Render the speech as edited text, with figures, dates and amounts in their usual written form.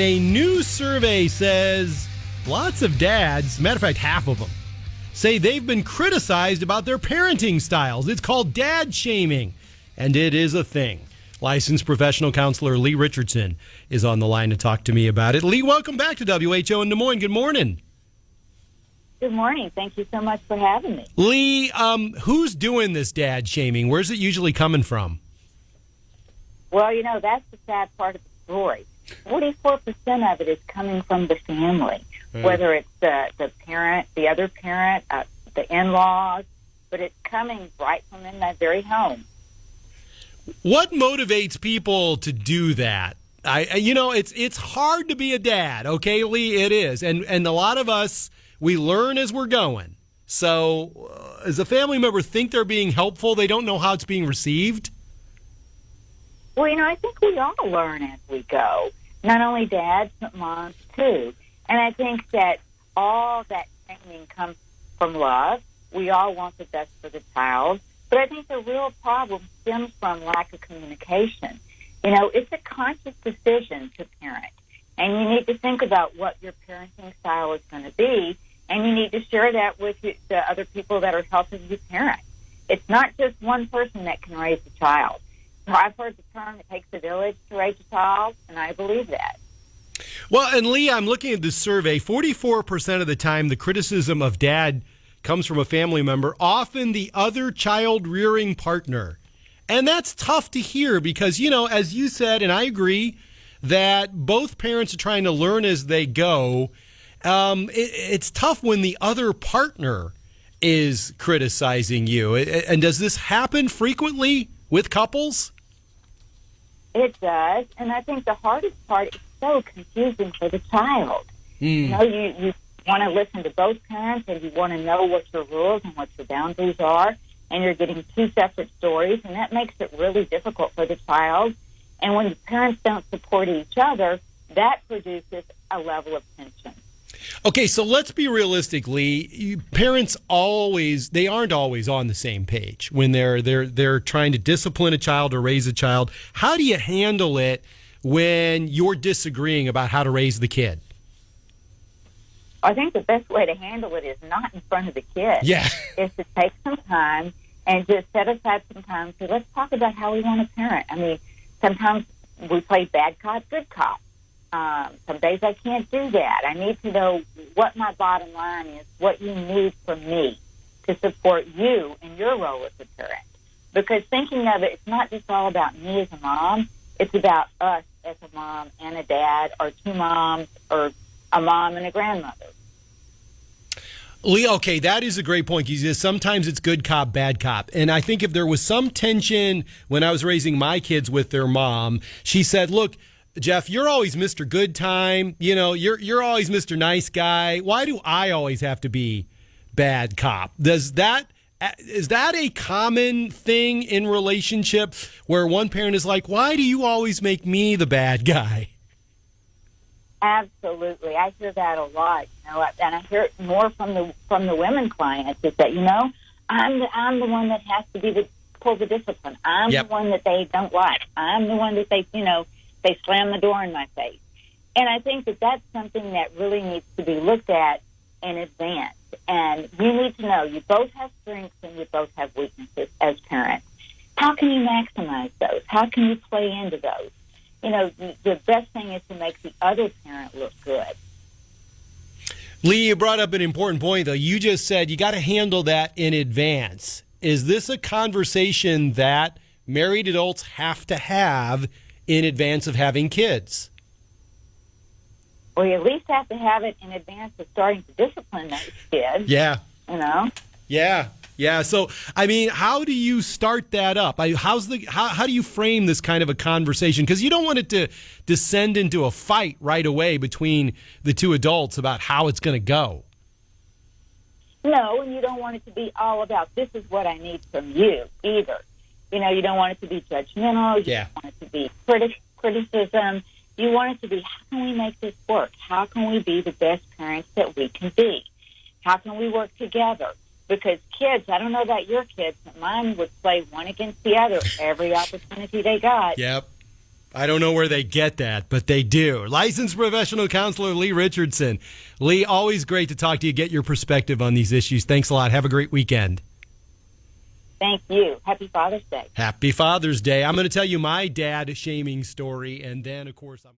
A new survey says lots of dads, matter of fact, half of them, say they've been criticized about their parenting styles. It's called dad shaming, and it is a thing. Licensed professional counselor Lee Richardson is on the line to talk to me about it. Lee, welcome back to WHO in Des Moines. Good morning. Good morning. Thank you so much for having me. Lee, who's doing this dad shaming? Where's it usually coming from? Well, that's the sad part of the story. 44% of it is coming from the family, whether it's the parent, the other parent, the in-laws, but it's coming right from in that very home. What motivates people to do that? It's hard to be a dad, okay, Lee? It is, and a lot of us, we learn as we're going. So, does a family member think they're being helpful? They don't know how it's being received? Well, I think we all learn as we go. Not only dads, but moms, too. And I think that all that training comes from love. We all want the best for the child. But I think the real problem stems from lack of communication. It's a conscious decision to parent. And you need to think about what your parenting style is going to be. And you need to share that with the other people that are helping you parent. It's not just one person that can raise a child. I've heard the term, it takes a village to raise a child, and I believe that. Well, and Lee, I'm looking at this survey. 44% of the time, the criticism of dad comes from a family member, often the other child-rearing partner. And that's tough to hear because, as you said, and I agree, that both parents are trying to learn as they go. It's tough when the other partner is criticizing you. And does this happen frequently with couples? It does, and I think the hardest part is so confusing for the child. You want to listen to both parents, and you want to know what your rules and what your boundaries are, and you're getting two separate stories, and that makes it really difficult for the child. And when the parents don't support each other, that produces a level of tension. Okay, so let's be realistic, Lee. Parents they aren't always on the same page when they're trying to discipline a child or raise a child. How do you handle it when you're disagreeing about how to raise the kid? I think the best way to handle it is not in front of the kid. Yeah. Is to take some time and just set aside some time and say, let's talk about how we want to parent. I mean, sometimes we play bad cop, good cop. Some days I can't do that. I need to know what my bottom line is, what you need from me to support you in your role as a parent. Because thinking of it, it's not just all about me as a mom. It's about us as a mom and a dad, or two moms, or a mom and a grandmother. Lee, okay, that is a great point. Sometimes it's good cop, bad cop. And I think if there was some tension when I was raising my kids with their mom, she said, look, Jeff, you're always Mr. Good Time. You're always Mr. Nice Guy. Why do I always have to be bad cop? Is that a common thing in relationships where one parent is like, why do you always make me the bad guy? Absolutely. I hear that a lot, and I hear it more from the women clients is that, I'm the one that has to pull the discipline. I'm the one that they don't like. I'm the one that they slam the door in my face. And I think that that's something that really needs to be looked at in advance. And you need to know you both have strengths and you both have weaknesses as parents. How can you maximize those? How can you play into those? The best thing is to make the other parent look good. Lee, you brought up an important point, though. You just said you got to handle that in advance. Is this a conversation that married adults have to have in advance of having kids? Well, you at least have to have it in advance of starting to discipline those kids. Yeah. Yeah. So, I mean, how do you start that up? How do you frame this kind of a conversation? Because you don't want it to descend into a fight right away between the two adults about how it's going to go. No, and you don't want it to be all about this is what I need from you either. You don't want it to be judgmental. You don't want it to be criticism. You want it to be, how can we make this work? How can we be the best parents that we can be? How can we work together? Because kids, I don't know about your kids, but mine would play one against the other every opportunity they got. Yep. I don't know where they get that, but they do. Licensed professional counselor Lee Richardson. Lee, always great to talk to you, get your perspective on these issues. Thanks a lot. Have a great weekend. Thank you. Happy Father's Day. Happy Father's Day. I'm going to tell you my dad shaming story, and then, of course, I'm